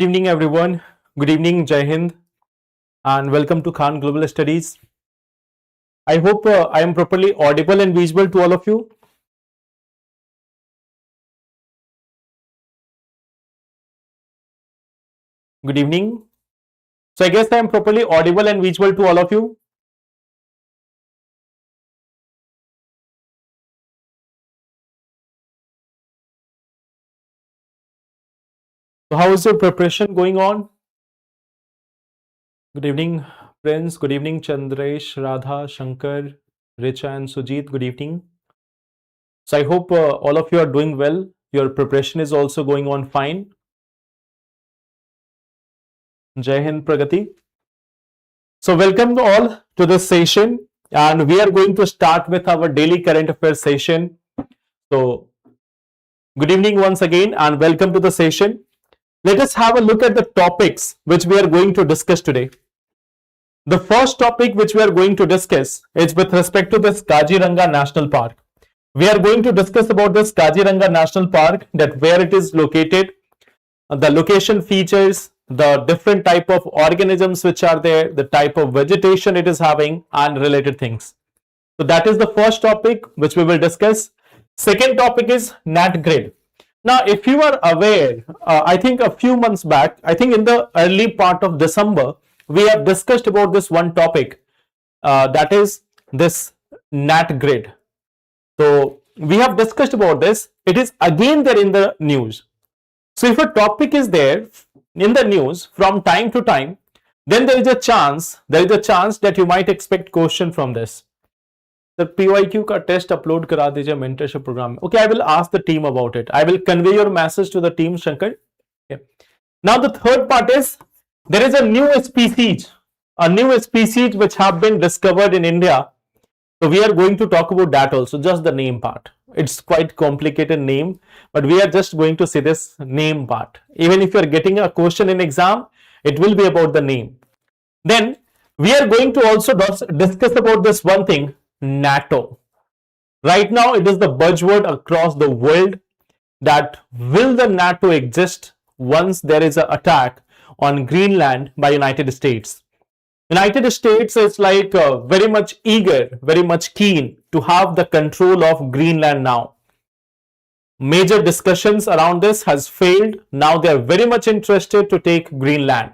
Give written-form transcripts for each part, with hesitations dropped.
Good evening, everyone. Good evening, Jai Hind, and welcome to Khan Global Studies. I hope I am properly audible and visible to all of you. Good evening. So, I guess I am properly audible and visible to all of you. So, how is your preparation going on? Good evening, Prince. Good evening, Chandresh, Radha, Shankar, Richa, and Sujit. Good evening. So, I hope all of you are doing well. Your preparation is also going on fine. Jai Hind, Pragati. So, welcome all to this session, and we are going to start with our daily current affairs session. So, good evening once again, and welcome to the session. Let us have a look at the topics which we are going to discuss today. The first topic which we are going to discuss is with respect to this Kaziranga National Park. We are going to discuss about this Kaziranga National Park, that where it is located, the location features, the different type of organisms which are there, the type of vegetation it is having, and related things. So that is the first topic which we will discuss. Second topic is NATGRID. Now, if you are aware, I think a few months back, I think in the early part of December, we have discussed about this one topic, that is this NATGRID. So we have discussed about this. It is again there in the news. So if a topic is there in the news from time to time, then there is a chance that you might expect question from this. The PYQ का test upload करा दीजिए mentorship program. Okay, I will ask the team about it. I will convey your message to the team, Shankar. Okay. Now the third part is there is a new species which have been discovered in India. So we are going to talk about that also, just the name part. It's quite complicated name, but we are just going to see this name part. Even if you are getting a question in exam, it will be about the name. Then we are going to also discuss about this one thing, NATO. Right now, it is the buzzword across the world that will the NATO exist once there is an attack on Greenland by United States. United States is like very much eager, very much keen to have the control of Greenland now. Major discussions around this has failed. Now they are very much interested to take Greenland.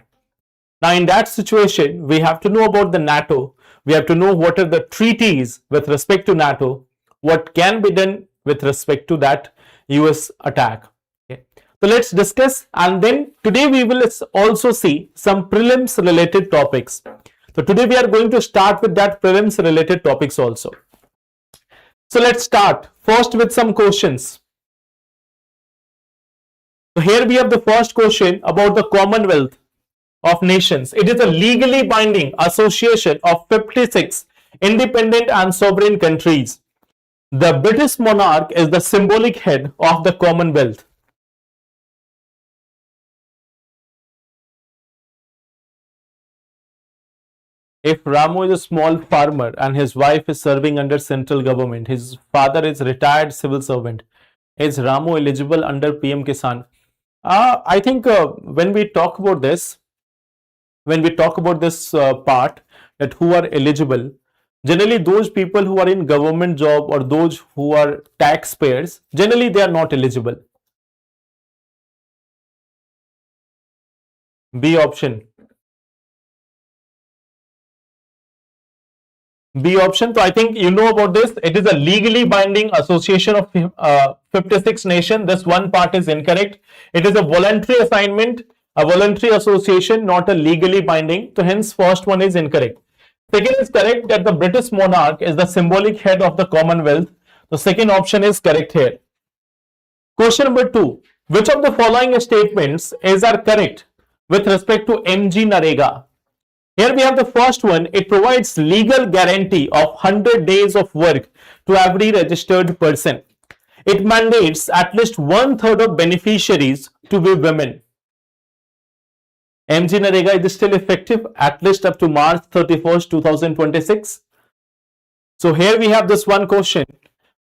Now in that situation, we have to know about the NATO. We have to know what are the treaties with respect to NATO, what can be done with respect to that US attack. Okay. So let's discuss, and then today we will also see some prelims related topics. So today we are going to start with that prelims related topics also. So let's start first with some questions. So here we have the first question about the Commonwealth of Nations. It is a legally binding association of 56 independent and sovereign countries. The British monarch is the symbolic head of the Commonwealth. If Ramu is a small farmer and his wife is serving under central government, his father is retired civil servant, is Ramu eligible under PM Kisan? I think when we talk about this part, that who are eligible, generally those people who are in government job or those who are taxpayers, generally they are not eligible. B option. B option. So I think you know about this. It is a legally binding association of 56 nations. This one part is incorrect. It is a voluntary assignment, a voluntary association, not a legally binding. So hence first one is incorrect. Second is correct, that the British monarch is the symbolic head of the Commonwealth. The second option is correct here. Question number 2. Which of the following statements are correct with respect to MGNREGA? Here we have the first one. It provides legal guarantee of 100 days of work to every registered person. It mandates at least 1/3 of beneficiaries to be women. MGNREGA is still effective at least up to March 31st, 2026. So here we have this one question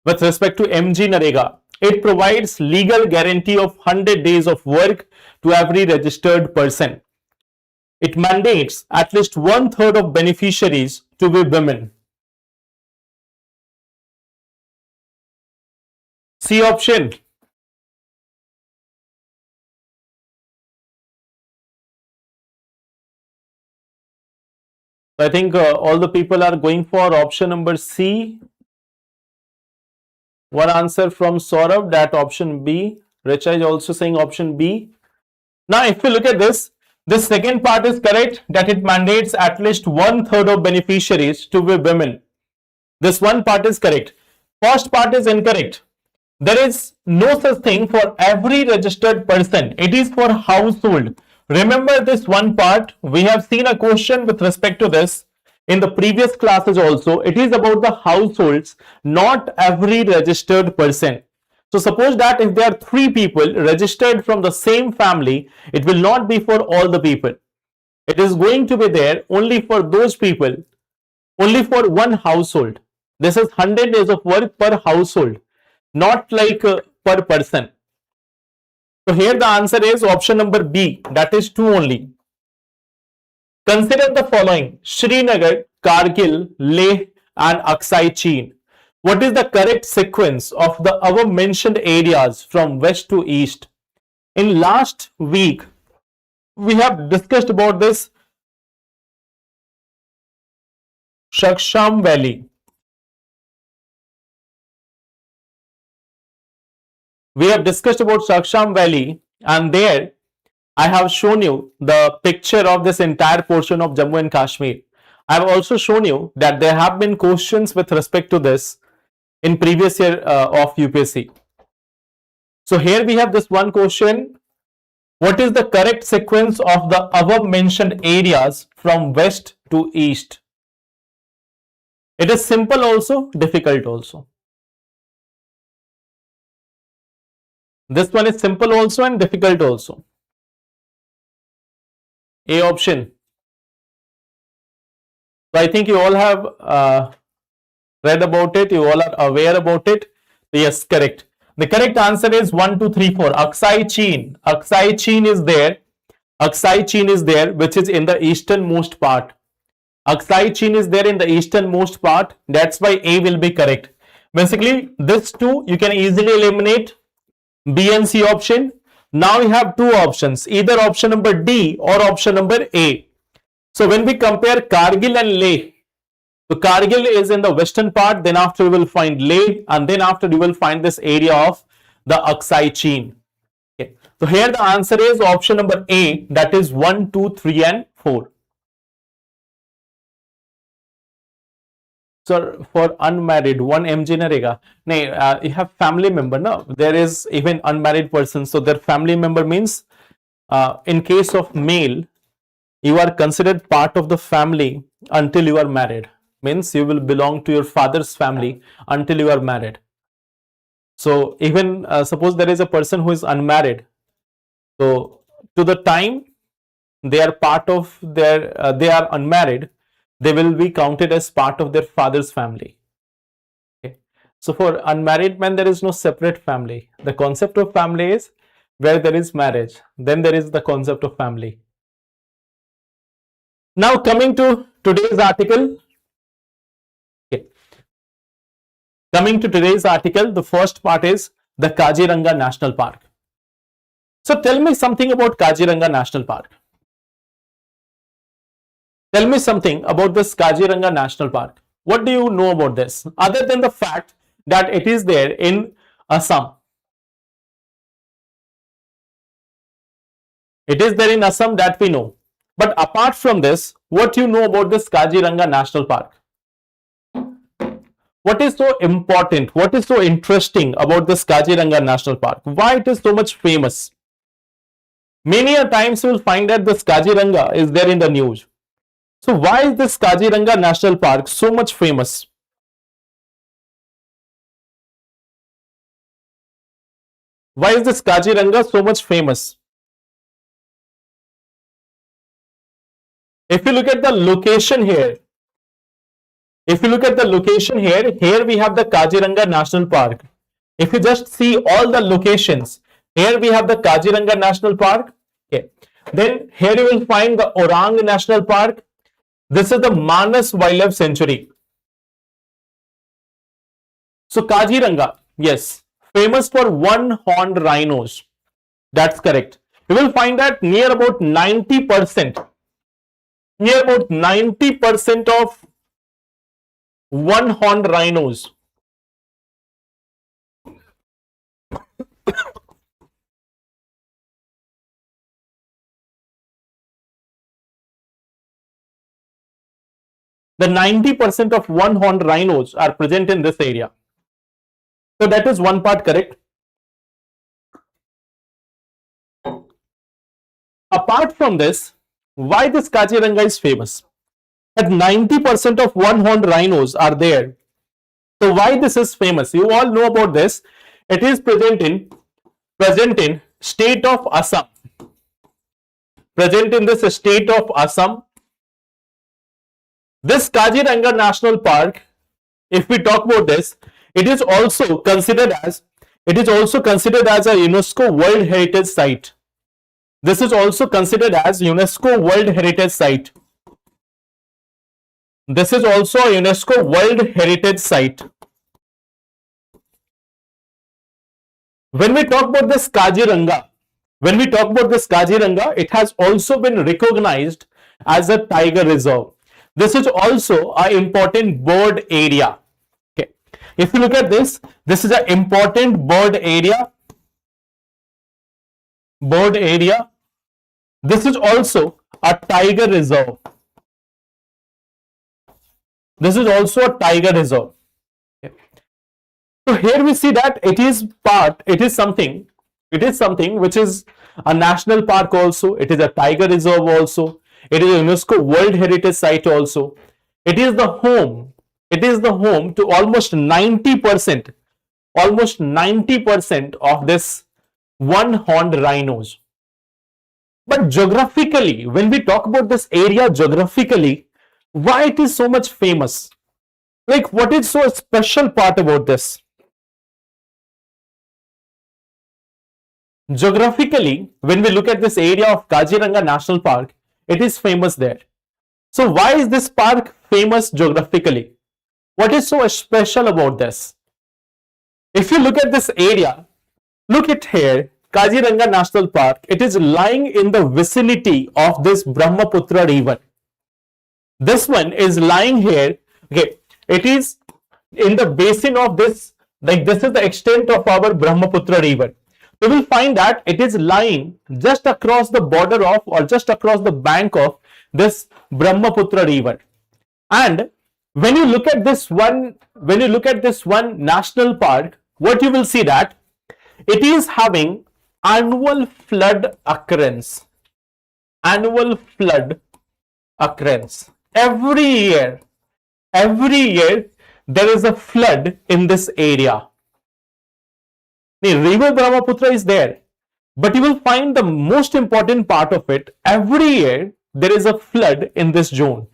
with respect to MGNREGA. it provides legal guarantee of 100 days of work to every registered person. It mandates at least 1/3 of beneficiaries to be women. C option. I think all the people are going for option number C. One answer from Saurabh, that option B. Richa is also saying option B. Now, if you look at this second part is correct, that it mandates at least 1/3 of beneficiaries to be women. This one part is correct. First part is incorrect. There is no such thing for every registered person. It is for household. Remember this one part. We have seen a question with respect to this in the previous classes also. It is about the households, not every registered person. So suppose that if there are 3 people registered from the same family, it will not be for all the people. It is going to be there only for those people, only for one household. This is 100 days of work per household, not like per person. So here the answer is option number B, that is 2 only. Consider the following: Srinagar, Kargil, Leh and Aksai Chin. What is the correct sequence of the above mentioned areas from west to east? In last week, we have discussed about this Shaksham Valley. We have discussed about Shaksham Valley, and there I have shown you the picture of this entire portion of Jammu and Kashmir. I have also shown you that there have been questions with respect to this in previous year of UPSC. So here we have this one question: what is the correct sequence of the above mentioned areas from west to east? It is simple also, difficult also. This one is simple also and difficult also. A option. So I think you all have read about it, you all are aware about it. Yes, correct. The correct answer is 1, 2, 3, 4. Aksai Chin. Aksai Chin is there. Aksai Chin is there, which is in the easternmost part. Aksai Chin is there in the easternmost part. That's why A will be correct. Basically, this 2 you can easily eliminate. B and C option. Now we have 2 options, either option number D or option number A. So when we compare Kargil and Leh, so Kargil is in the western part, then after you will find Leh, and then after you will find this area of the Aksai Chin. Okay. So here the answer is option number A, that is 1, 2, 3 and 4. So for unmarried, 1 MG na rega. No, you have family member, no? There is even unmarried person. So their family member means in case of male, you are considered part of the family until you are married. Means you will belong to your father's family until you are married. So even suppose there is a person who is unmarried. So to the time they are part of their, they are unmarried, they will be counted as part of their father's family. Okay. So for unmarried men, there is no separate family. The concept of family is where there is marriage, then there is the concept of family. Now coming to today's article. Okay. Coming to today's article, the first part is the Kaziranga National Park. So tell me something about Kaziranga National Park. Tell me something about this Kaziranga National Park. What do you know about this? Other than the fact that it is there in Assam. It is there in Assam, that we know. But apart from this, what you know about this Kaziranga National Park? What is so important? What is so interesting about this Kaziranga National Park? Why it is so much famous? Many a times you will find that this Kaziranga is there in the news. So why is this Kaziranga National Park so much famous? Why is this Kaziranga so much famous? If you look at the location here, here we have the Kaziranga National Park. If you just see all the locations, here we have the Kaziranga National Park. Okay. Then here you will find the Orang National Park. This is the Manas Wildlife Sanctuary. So Kaziranga, yes, famous for one-horned rhinos. That's correct. You will find that near about 90% of one-horned rhinos. The 90% of one-horned rhinos are present in this area. So that is one part correct. Apart from this, why this Kaziranga is famous? That 90% of one-horned rhinos are there. So why this is famous? You all know about this. It is present in state of Assam. Present in this state of Assam. This Kaziranga National Park, if we talk about this, it is also considered as a UNESCO World Heritage Site. This is also considered as UNESCO World Heritage Site. This is also a UNESCO World Heritage Site. When we talk about this Kaziranga, it has also been recognized as a tiger reserve. This is also an important bird area. Okay. If you look at this, this is an important bird area. This is also a tiger reserve. This is also a tiger reserve. Okay. So here we see that it is something which is a national park also. It is a tiger reserve also. It is a UNESCO World Heritage Site also. It is the home to almost 90% of this one-horned rhinos. But geographically, when we talk about this area geographically, why it is so much famous? Like, what is so special part about this? Geographically, when we look at this area of Kaziranga National Park, it is famous there. So why is this park famous geographically? What is so special about this? If you look at this area, look at here, Kaziranga National Park, it is lying in the vicinity of this Brahmaputra river. This one is lying here. Okay, it is in the basin of this, like this is the extent of our Brahmaputra river. You will find that it is lying just across the border of, or just across the bank of this Brahmaputra river. And when you look at this one national park, what you will see that it is having annual flood occurrence. Every year there is a flood in this area. The river Brahmaputra is there, but you will find the most important part of it. Every year there is a flood in this zone.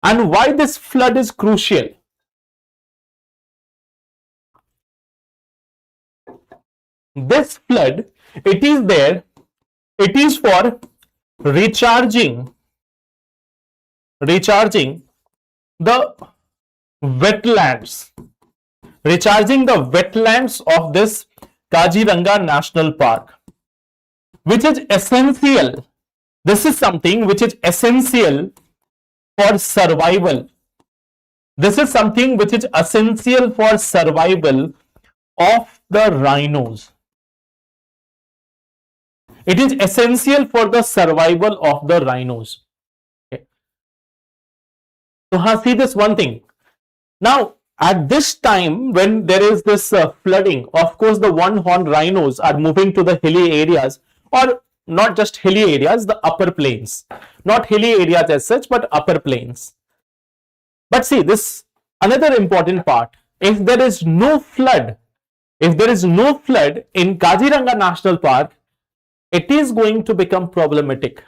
And why this flood is crucial? This flood, it is for recharging the wetlands. Recharging the wetlands of this Kaziranga National Park, which is essential. This is something which is essential for survival. This is something which is essential for survival of the rhinos. It is essential for the survival of the rhinos. Okay. So, see this one thing. Now, at this time, when there is this flooding, of course, the one-horned rhinos are moving to the hilly areas, or not just hilly areas, the upper plains. Not hilly areas as such, but upper plains. But see, this another important part. If there is no flood in Kaziranga National Park, it is going to become problematic.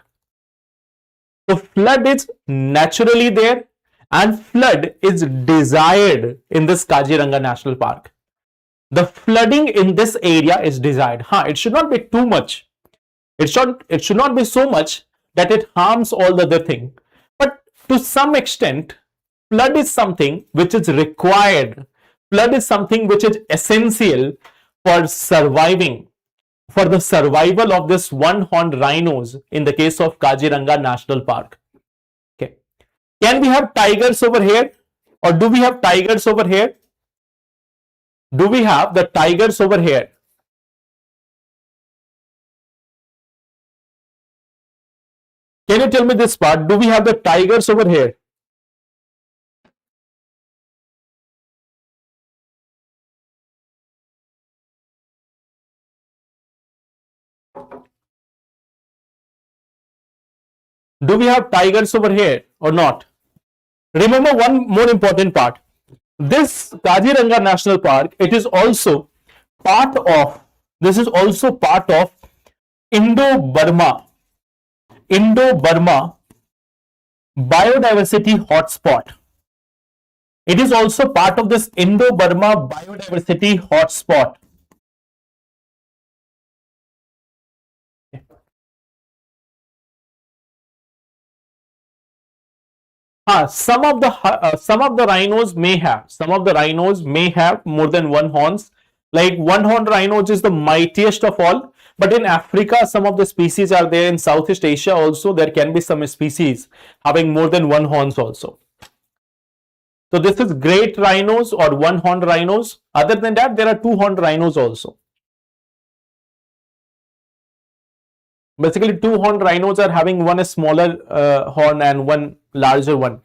So flood is naturally there, and flood is desired in this Kaziranga National Park. the flooding in this area is desired. It should not be too much. It should not be so much that it harms all the other thing. But to some extent, flood is something which is required. Flood is something which is essential for surviving, for the survival of this one-horned rhinos in the case of Kaziranga National Park. Okay. Can we have tigers over here? Or do we have tigers over here? Do we have the tigers over here? Can you tell me this part? Do we have the tigers over here? Do we have tigers over here or not? Remember one more important part. This Kaziranga National Park, it is also part of, this is also part of Indo-Burma biodiversity hotspot. It is also part of this Indo-Burma biodiversity hotspot. Some of the rhinos may have more than one horns. Like one horned rhinos is the mightiest of all. But in Africa, some of the species are there. In Southeast Asia also, there can be some species having more than one horns also. So this is great rhinos or one horned rhinos. Other than that, there are two horned rhinos also. Basically, two horned rhinos are having one smaller horn and one larger one.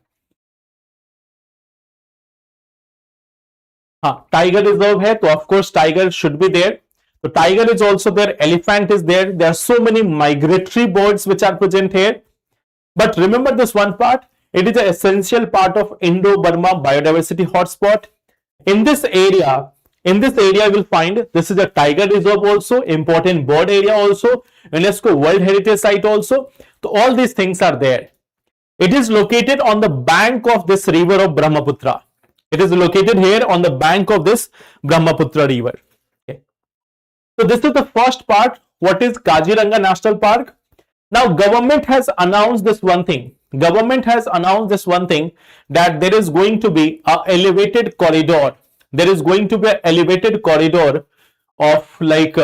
Tiger reserve hai, so of course tiger should be there. So tiger is also there, elephant is there. There are so many migratory birds which are present here. But remember this one part, it is an essential part of Indo-Burma biodiversity hotspot. In this area you will find this is a tiger reserve also, important bird area also, UNESCO World Heritage Site also. So all these things are there. It is located on the bank of this river of Brahmaputra. It is located here on the bank of this Brahmaputra river. Okay. So this is the first part. What is Kaziranga National Park? Now government has announced this one thing. That there is going to be an elevated corridor. There is going to be an elevated corridor of like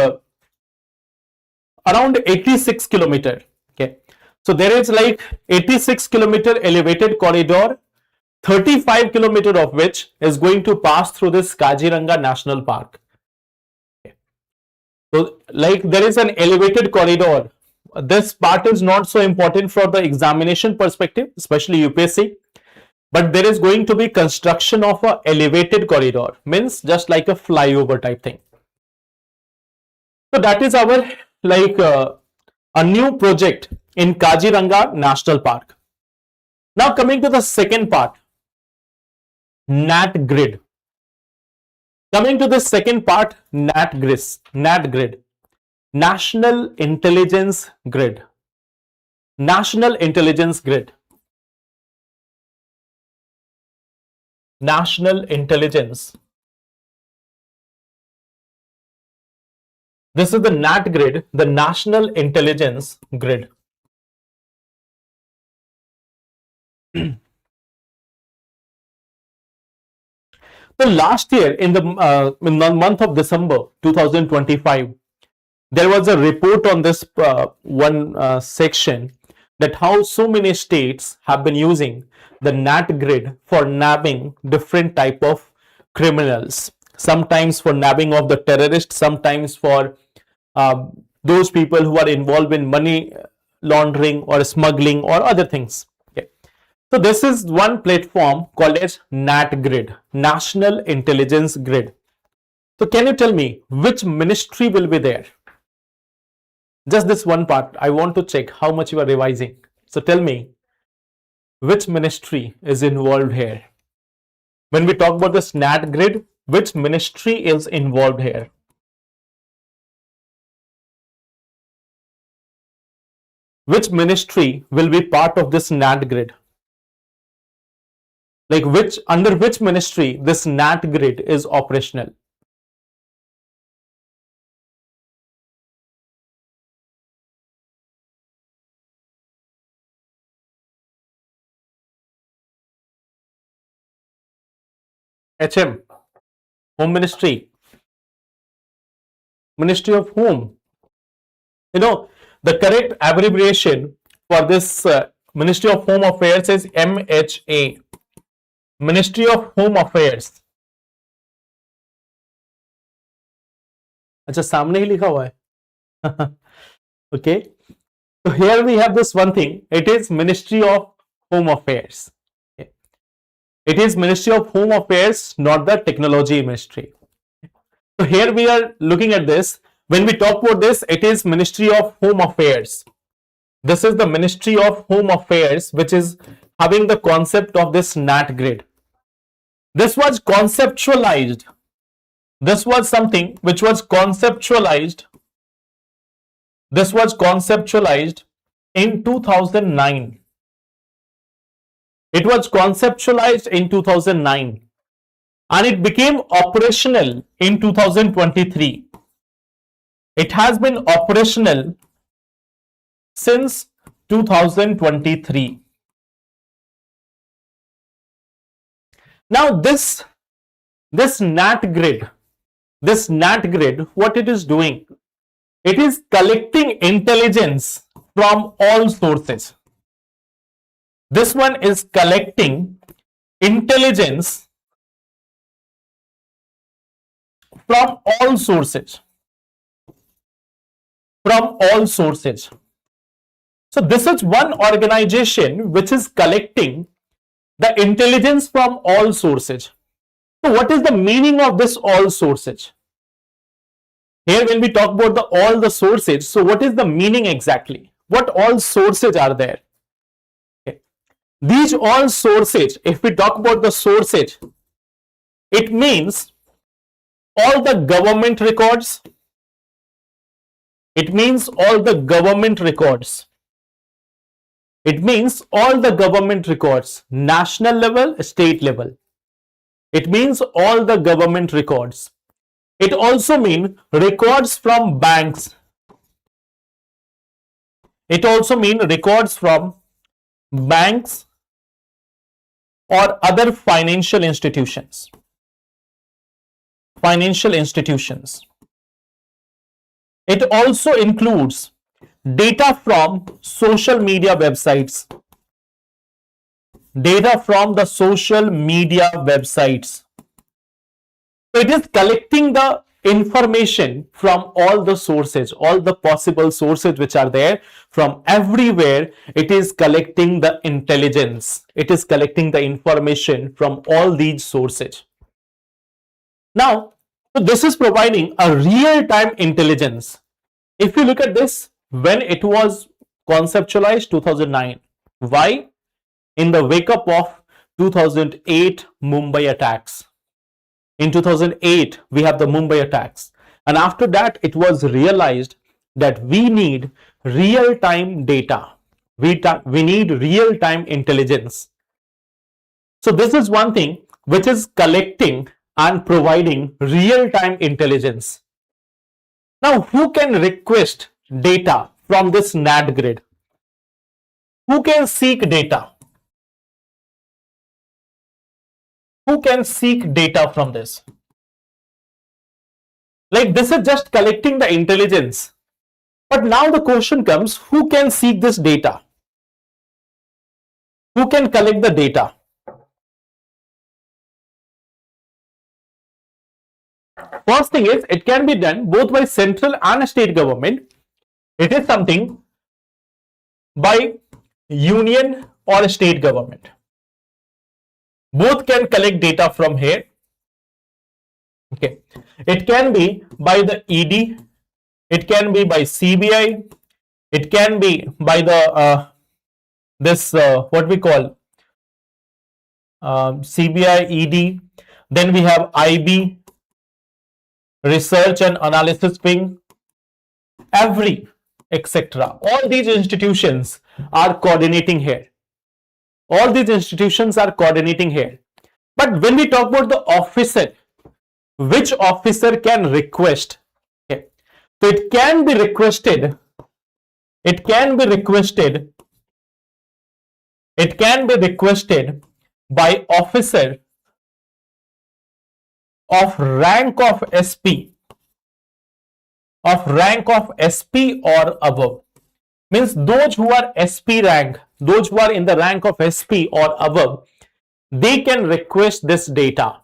around 86 kilometer. Okay. So there is like 86 kilometer elevated corridor, 35 kilometer of which is going to pass through this Kaziranga National Park. Okay. So like there is an elevated corridor. This part is not so important for the examination perspective, especially UPSC. But there is going to be construction of a elevated corridor, means just like a flyover type thing. So that is our like a new project in Kaziranga National Park. Now coming to the second part, NATGRID. Coming to the second part, NATGRID, National Intelligence Grid. National Intelligence Grid. National Intelligence. This is the NATGRID, the National Intelligence Grid. So last year in the month of December 2025, there was a report on this one section that how so many states have been using the NATGRID for nabbing different type of criminals. Sometimes for nabbing of the terrorists, sometimes for those people who are involved in money laundering or smuggling or other things. Okay. So this is one platform called as NATGRID, National Intelligence Grid. So can you tell me which ministry will be there? Just this one part. I want to check how much you are revising. So tell me which ministry is involved here. When we talk about this NATGRID, which ministry is involved here? Which ministry will be part of this NATGRID? Like under which ministry this NATGRID is operational? HM, Home Ministry. Ministry of Home. You know, the correct abbreviation for this Ministry of Home Affairs is MHA. Ministry of Home Affairs. अच्छा सामने ही लिखा हुआ है. Okay. So here we have this one thing. It is Ministry of Home Affairs. Okay. It is Ministry of Home Affairs, not the Technology Ministry. So here we are looking at this. When we talk about this, it is Ministry of Home Affairs. This is the Ministry of Home Affairs, which is having the concept of this NATGRID. This was conceptualized. This was something which was conceptualized. This was conceptualized in 2009. It was conceptualized in 2009 and it became operational in 2023. It has been operational since 2023. Now this NATGRID, what it is doing? It is collecting intelligence from all sources. This one is collecting intelligence from all sources. From all sources. So this is one organization which is collecting the intelligence from all sources. So what is the meaning of this all sources? Here when we talk about all the sources, so what is the meaning exactly? What all sources are there? Okay. These all sources, if we talk about the sources, it means all the government records. It means all the government records. It means all the government records, national level, state level. It means all the government records. It also means records from banks. It also means records from banks or other financial institutions. Financial institutions. It also includes data from social media websites. Data from the social media websites. So it is collecting the information from all the sources, all the possible sources which are there from everywhere. It is collecting the intelligence. It is collecting the information from all these sources. Now, so this is providing a real-time intelligence. If you look at this, when it was conceptualized 2009, why? In the wake up of 2008 Mumbai attacks. In 2008, we have the Mumbai attacks. And after that, it was realized that we need real-time data. We need real-time intelligence. So this is one thing which is collecting and providing real-time intelligence. Now, who can request data from this NATGRID? Who can seek data? Who can seek data from this? Like this is just collecting the intelligence. But now the question comes, who can seek this data? Who can collect the data? First thing is, it can be done both by central and state government. It is something by union or state government. Both can collect data from here. Okay. It can be by the ED. It can be by CBI. It can be by the what we call CBI, ED. Then we have IB, Research and Analysis Wing, every, etc. All these institutions are coordinating here. All these institutions are coordinating here. But when we talk about the officer, which officer can request? Okay. So it can be requested. It can be requested. It can be requested by officer of rank of SP, or above. Means those who are SP rank, those who are in the rank of SP or above, they can request this data.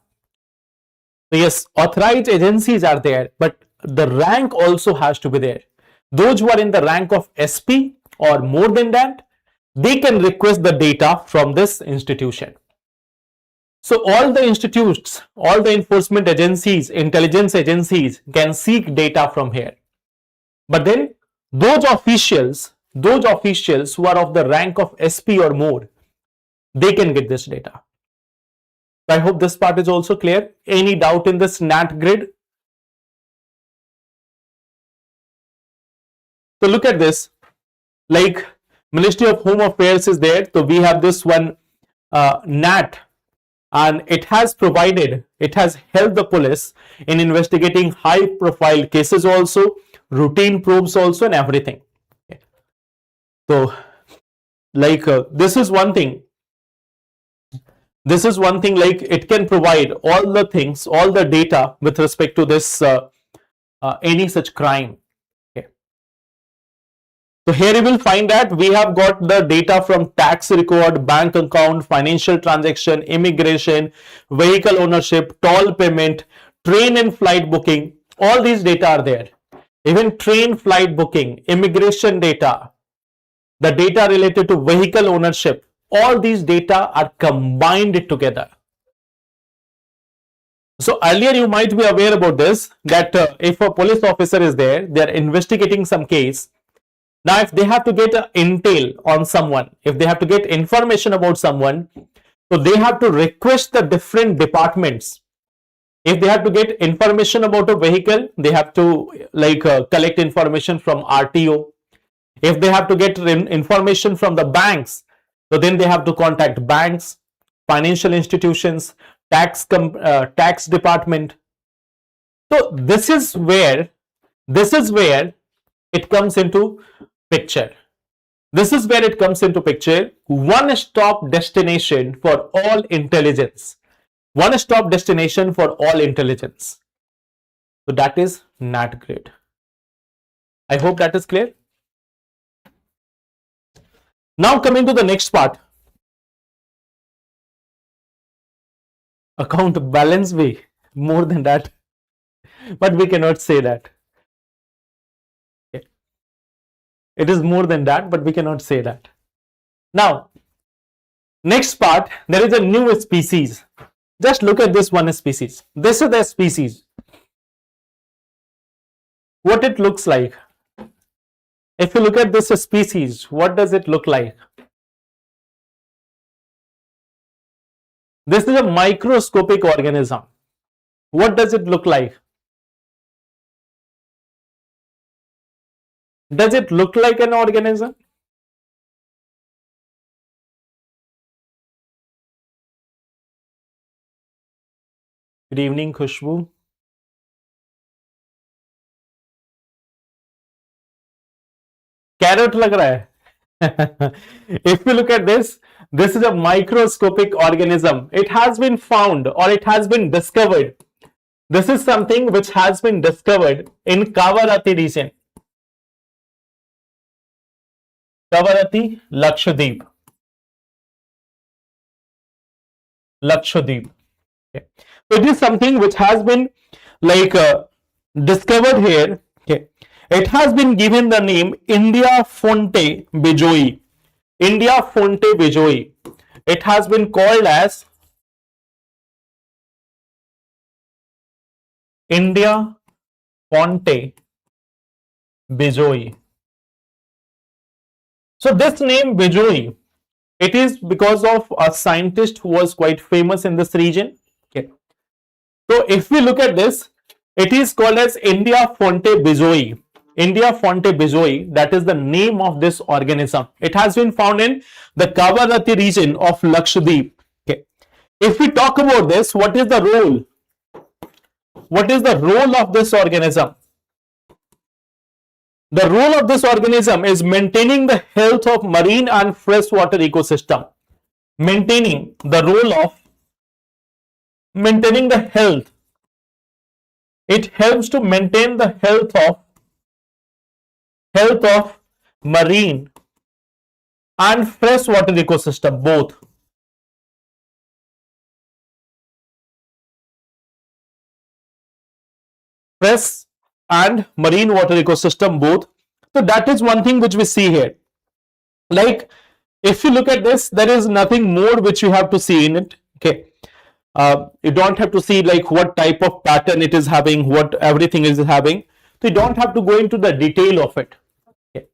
So yes, authorized agencies are there, but the rank also has to be there. Those who are in the rank of SP or more than that, they can request the data from this institution. So all the institutes, all the enforcement agencies, intelligence agencies can seek data from here. But then those officials who are of the rank of SP or more, they can get this data. I hope this part is also clear. Any doubt in this NATGRID? So look at this, like Ministry of Home Affairs is there. So we have this one NAT, and it has helped the police in investigating high profile cases also, routine probes also, and everything. So like this is one thing like it can provide all the things, all the data with respect to this any such crime. Okay. So here you will find that we have got the data from tax record, bank account, financial transaction, immigration, vehicle ownership, toll payment, train and flight booking. All these data are there. Even train flight booking, immigration data, the data related to vehicle ownership, all these data are combined together. So earlier you might be aware about this, that if a police officer is there, they are investigating some case. Now if they have to get intel on someone, if they have to get information about someone, so they have to request the different departments. If they have to get information about a vehicle, they have to collect information from RTO. If they have to get information from the banks, so then they have to contact banks, financial institutions, tax department. So this is where it comes into picture. One-stop destination for all intelligence. One-stop destination for all intelligence. So that is NATGRID. I hope that is clear. Now coming to the next part. Account balance be more than that, but we cannot say that. Okay. It is more than that, but we cannot say that. Now, next part, there is a new species. Just look at this one species. This is the species. What it looks like. If you look at this species, what does it look like? This is a microscopic organism. What does it look like? Does it look like an organism? Good evening, Khushbu. Carrot lag raha hai. If you look at this is a microscopic organism. It has been found, or it has been discovered. This is something which has been discovered in Kavarati region. Kavarati, Lakshadweep. Okay. So it is something which has been discovered here. Okay. It has been given the name India Fonte Bijoi. India Fonte Bijoi. It has been called as India Fonte Bijoi. So this name Bijoi, it is because of a scientist who was quite famous in this region. Okay. So if we look at this, it is called as India Fonte Bijoi. India Fonte Bijoi, that is the name of this organism. It has been found in the Kavarati region of Lakshadweep. Okay. If we talk about this, what is the role? What is the role of this organism? The role of this organism is maintaining the health of marine and freshwater ecosystem. Maintaining the health It helps to maintain the health of marine and freshwater ecosystem both. Fresh and marine water ecosystem both. So that is one thing which we see here. Like if you look at this, there is nothing more which you have to see in it. Okay. You don't have to see like what type of pattern it is having, what everything is having. So you don't have to go into the detail of it. Okay.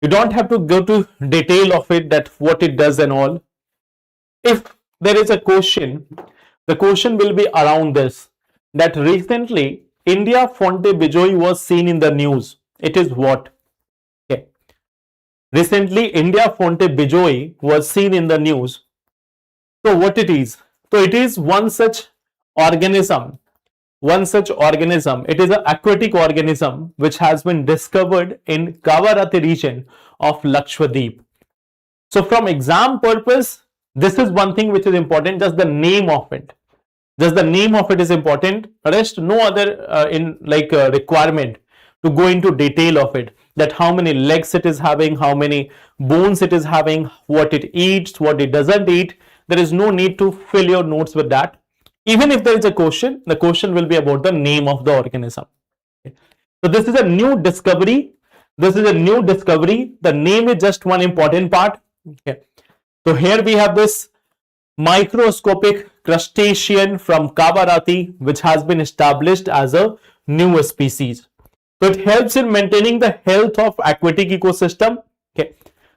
You don't have to go to detail of it, that what it does and all. If there is a question, the question will be around this, that recently India Fonte Bijoy was seen in the news. It is what? Okay. Recently India Fonte Bijoy was seen in the news. So what it is? So it is one such organism. It is an aquatic organism which has been discovered in Kavarati region of Lakshadweep. So from exam purpose, this is one thing which is important, just the name of it. Just the name of it is important. Rest no other requirement to go into detail of it, that how many legs it is having, how many bones it is having, what it eats, what it doesn't eat. There is no need to fill your notes with that. Even if there is a question, the question will be about the name of the organism. Okay. So this is a new discovery. The name is just one important part. Okay. So here we have this microscopic crustacean from Kavarati, which has been established as a new species. So it helps in maintaining the health of aquatic ecosystem. Okay.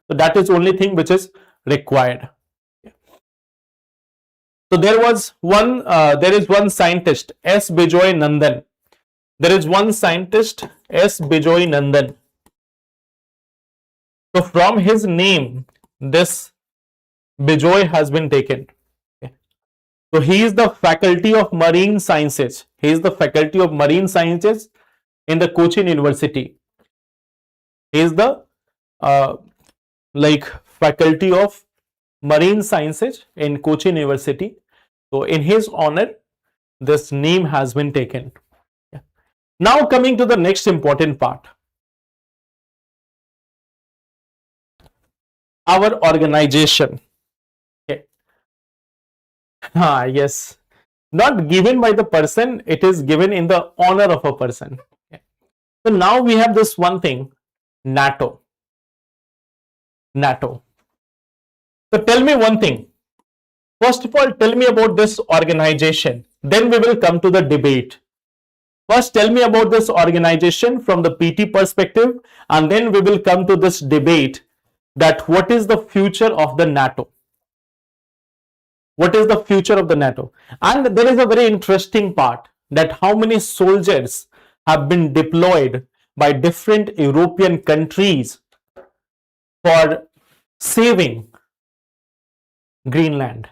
So that is only thing which is required. So there is one scientist, S. Bijoy Nandan. So from his name, this Bijoy has been taken. Okay. So he is the Faculty of Marine Sciences. In the Cochin University. He is the Faculty of Marine Sciences in Cochin University. So in his honor, this name has been taken. Yeah. Now coming to the next important part. Our organization. Okay. Yes. Not given by the person, it is given in the honor of a person. Okay. So now we have this one thing, NATO. So tell me one thing. First of all, tell me about this organization. Then we will come to the debate. First, tell me about this organization from the PT perspective, and then we will come to this debate, that what is the future of the NATO? What is the future of the NATO? And there is a very interesting part, that how many soldiers have been deployed by different European countries for saving Greenland.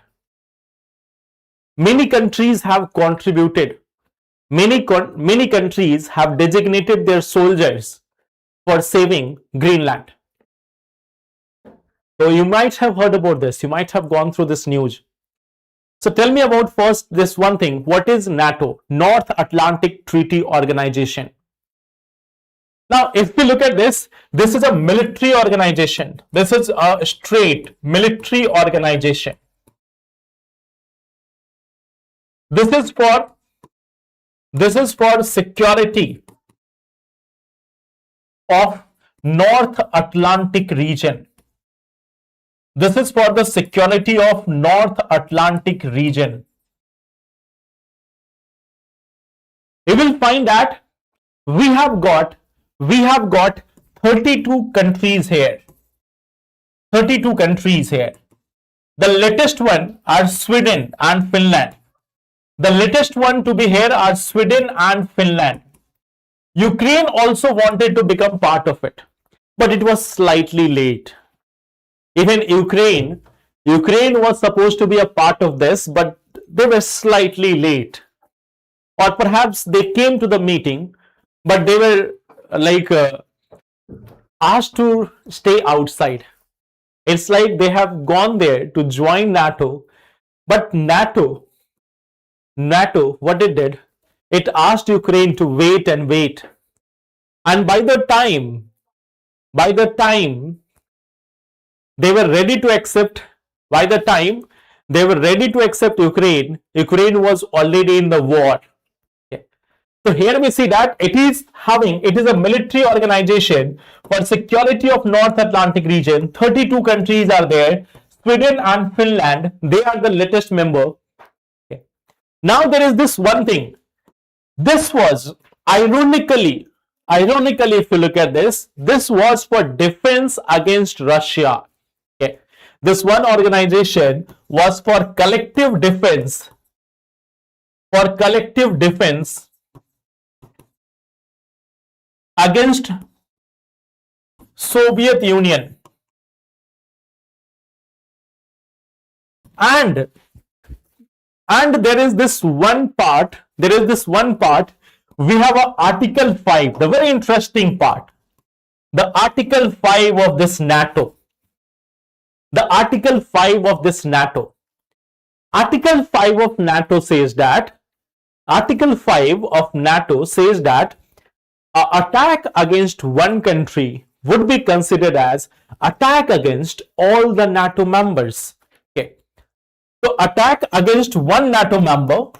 Many countries have contributed. Many countries have designated their soldiers for saving Greenland. So you might have heard about this. You might have gone through this news. So tell me about first this one thing. What is NATO? North Atlantic Treaty Organization. Now, if we look at this, this is a military organization. This is a straight military organization. This is for security of North Atlantic region. This is for the security of North Atlantic region. You will find that we have got 32 countries here. 32 countries here. The latest one are Sweden and Finland. The latest one to be here are Sweden and Finland. Ukraine also wanted to become part of it, but it was slightly late. Even Ukraine was supposed to be a part of this, but they were slightly late. Or perhaps they came to the meeting, but they were asked to stay outside. It's like they have gone there to join NATO, but NATO, what it did, it asked Ukraine to wait and wait. And by the time they were ready to accept, Ukraine was already in the war. Okay. So here we see that it is a military organization for security of North Atlantic region. 32 countries are there. Sweden and Finland, they are the latest member. Okay. Now there is this one thing. This was ironically, if you look at this was for defense against Russia. Okay. This one organization was for collective defense against Soviet Union. And there is this one part, we have Article 5, the very interesting part, the Article 5 of this NATO. Article 5 of NATO says that, an attack against one country would be considered as attack against all the NATO members. Okay. So attack against one NATO member,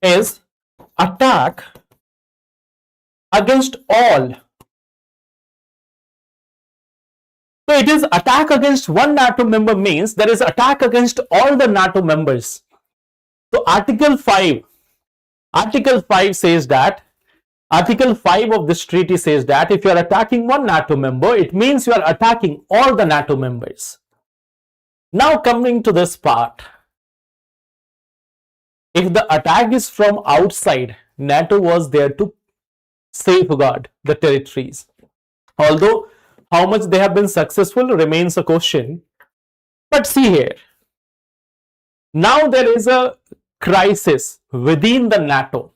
is attack against all. So it is attack against one NATO member means there is attack against all the NATO members. So Article 5 says that, Article 5 of this treaty says that if you are attacking one NATO member, it means you are attacking all the NATO members. Now coming to this part, if the attack is from outside, NATO was there to safeguard the territories. Although how much they have been successful remains a question. But see here, now there is a crisis within the NATO.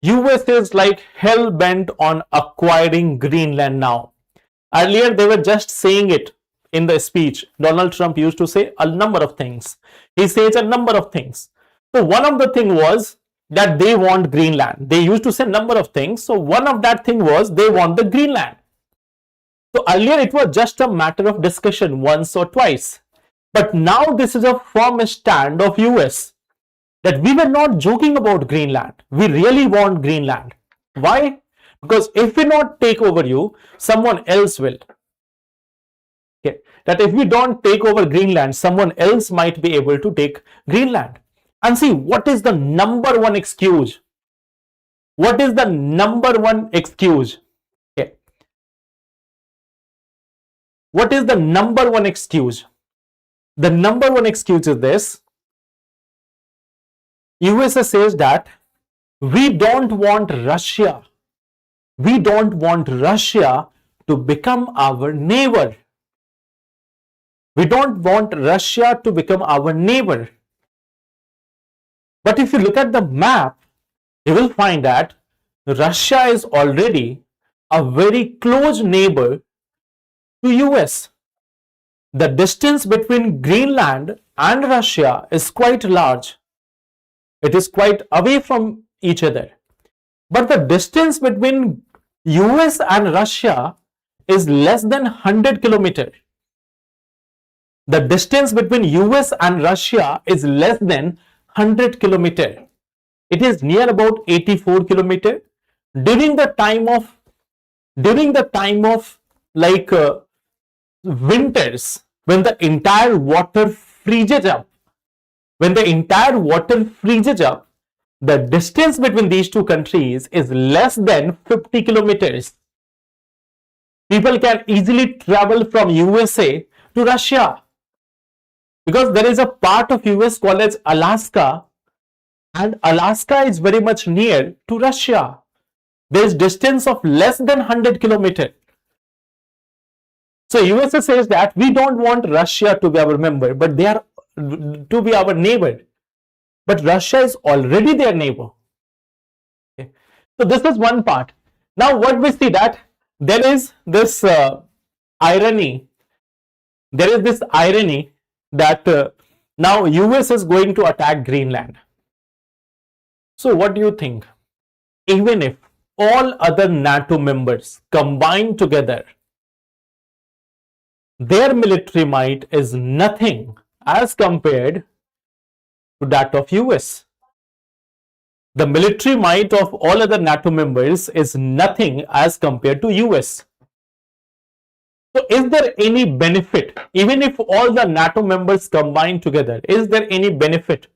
US is like hell bent on acquiring Greenland now. Earlier they were just saying it in the speech. Donald Trump used to say a number of things. He says a number of things. So one of the thing was that they want Greenland. They used to say a number of things. So one of that thing was they want the Greenland. So earlier it was just a matter of discussion once or twice. But now this is a firm stand of US that we were not joking about Greenland. We really want Greenland. Why? Because if we not take over you, someone else will. Okay. That if we don't take over Greenland, someone else might be able to take Greenland. And see, what is the number one excuse? Okay. The number one excuse is this. USA says that we don't want Russia to become our neighbor. But if you look at the map, you will find that Russia is already a very close neighbor to US. The distance between Greenland and Russia is quite large. It is quite away from each other. But the distance between US and Russia is less than 100 kilometers. The distance between US and Russia is less than 100 kilometers. It is near about 84 kilometers. During the time of like winters, when the entire water freezes up, the distance between these two countries is less than 50 kilometers. People can easily travel from USA to Russia because there is a part of US called as Alaska, and Alaska is very much near to Russia. There is distance of less than 100 kilometers. So USA says that we don't want Russia to be our member, but they are to be our neighbor. But Russia is already their neighbor. Okay. So this is one part. Now what we see that there is this irony. There is this irony that now US is going to attack Greenland. So what do you think? Even if all other NATO members combined together, their military might is nothing as compared to that of US. The military might of all other NATO members is nothing as compared to US. So is there any benefit, even if all the NATO members combine together, is there any benefit?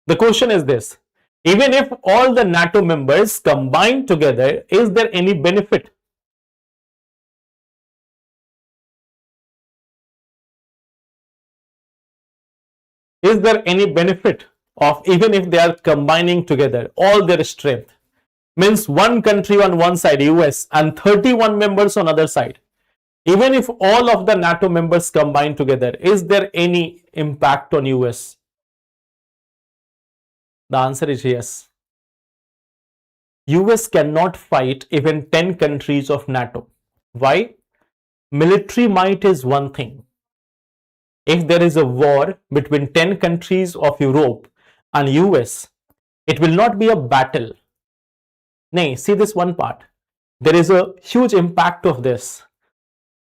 The question is this, even if all the NATO members combine together, is there any benefit? Is there any benefit of even if they are combining together all their strength? Means one country on one side, US, and 31 members on other side. Even if all of the NATO members combine together, is there any impact on US? The answer is yes. US cannot fight even 10 countries of NATO. Why? Military might is one thing. If there is a war between 10 countries of Europe and US, it will not be a battle. Nay, see this one part. There is a huge impact of this.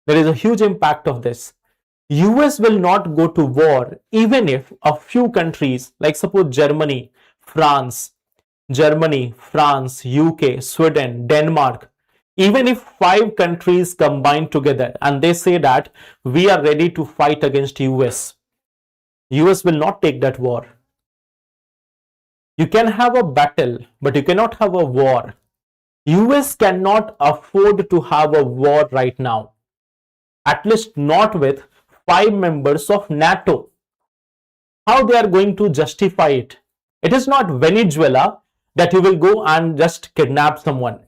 There is a huge impact of this. US will not go to war even if a few countries, like suppose Germany, France, UK, Sweden, Denmark, even if 5 countries combine together and they say that we are ready to fight against US, US will not take that war. You can have a battle, but you cannot have a war. US cannot afford to have a war right now. At least not with 5 members of NATO. How they are going to justify it? It is not Venezuela that you will go and just kidnap someone.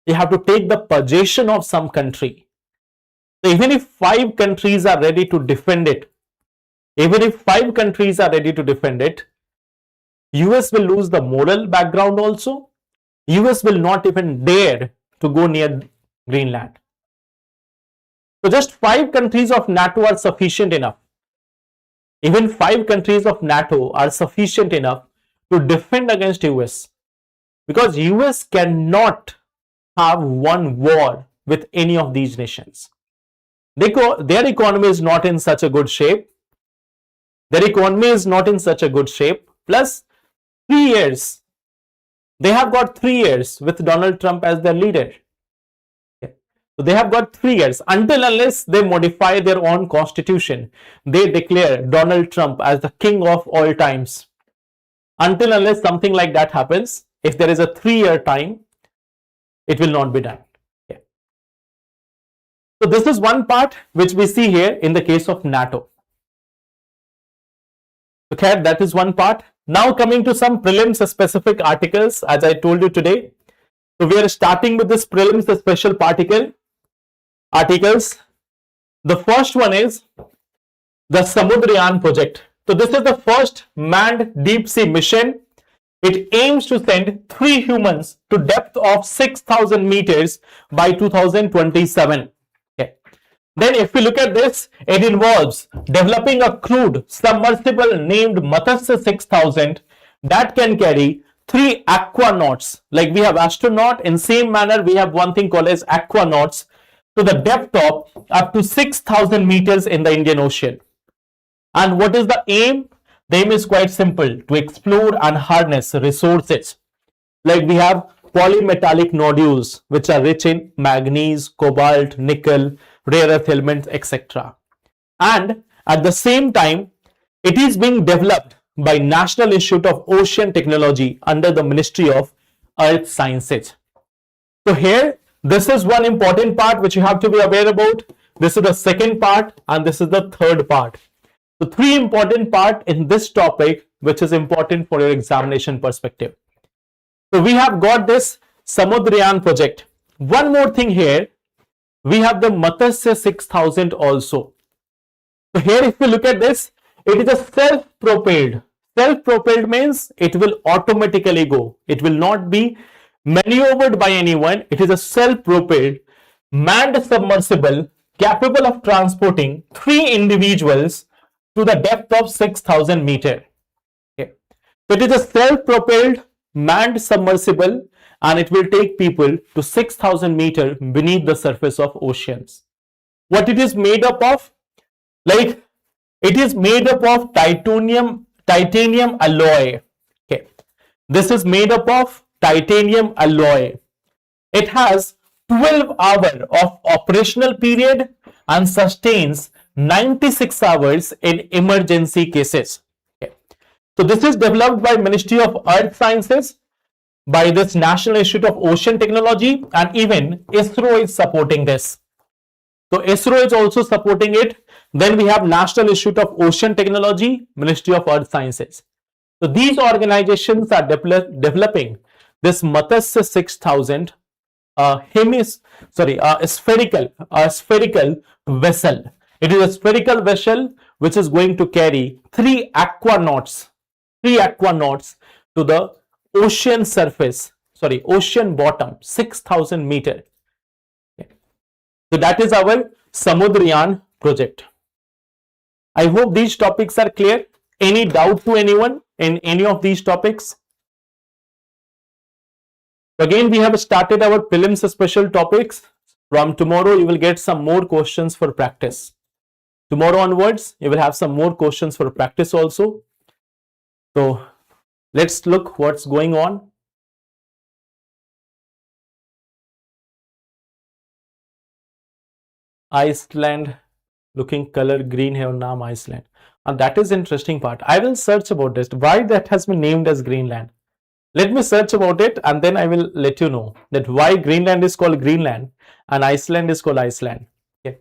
You have to take the possession of some country. So even if 5 countries are ready to defend it, US will lose the moral background also. US will not even dare to go near Greenland. So just 5 countries of NATO are sufficient enough. Even 5 countries of NATO are sufficient enough to defend against US, because US cannot have one war with any of these nations. Their economy is not in such a good shape. Plus 3 years. They have got 3 years with Donald Trump as their leader. So they have got 3 years until unless they modify their own constitution. They declare Donald Trump as the king of all times. Until unless something like that happens, if there is a 3-year time, it will not be done. Yeah. So this is one part which we see here in the case of NATO. Okay, that is one part. Now coming to some prelims specific articles, as I told you today. So we are starting with this prelims special articles. The first one is the Samudrayaan project. So this is the first manned deep sea mission. It aims to send 3 humans to depth of 6,000 meters by 2027. Okay. Then if we look at this, it involves developing a crewed submersible named Matsya 6000 that can carry 3 aquanauts. Like we have astronaut, in same manner we have one thing called as aquanauts, to the depth of up to 6,000 meters in the Indian Ocean. And what is the aim? The aim is quite simple: to explore and harness resources. Like we have polymetallic nodules which are rich in manganese, cobalt, nickel, rare earth elements, etc. And at the same time, it is being developed by National Institute of Ocean Technology under the Ministry of Earth Sciences. So here, this is one important part which you have to be aware about. This is the second part and this is the third part. So 3 important parts in this topic which is important for your examination perspective. So we have got this Samudrayaan project. One more thing here, we have the Matsya 6000 also. So here if you look at this, it is a self-propelled. Self-propelled means it will automatically go. It will not be maneuvered by anyone. It is a self-propelled manned submersible capable of transporting 3 individuals to the depth of 6,000 meter. Okay. So it is a self-propelled manned submersible, and it will take people to 6,000 meter beneath the surface of oceans. What it is made up of? Like, it is made up of titanium alloy. Okay. This is made up of titanium alloy. It has 12 hours of operational period and sustains 96 hours in emergency cases. Okay. So this is developed by Ministry of Earth Sciences, by this National Institute of Ocean Technology, and even ISRO is supporting this. So ISRO is also supporting it. Then we have National Institute of Ocean Technology, Ministry of Earth Sciences. So these organizations are developing this Matsya 6000 spherical vessel. It is a spherical vessel which is going to carry 3 aquanauts to the ocean surface, ocean bottom, 6,000 meter. Okay. So that is our Samudrayan project. I hope these topics are clear. Any doubt to anyone in any of these topics? Again, we have started our prelims special topics. From tomorrow, you will get some more questions for practice. Tomorrow onwards, you will have some more questions for practice also. So let's look what's going on. Iceland, looking color green here, naam Iceland. And that is interesting part. I will search about this. Why that has been named as Greenland? Let me search about it, and then I will let you know that why Greenland is called Greenland and Iceland is called Iceland. Okay.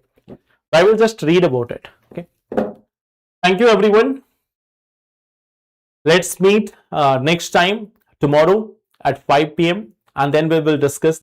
I will just read about it. Okay. Thank you, everyone. Let's meet next time tomorrow at 5 p.m. and then we will discuss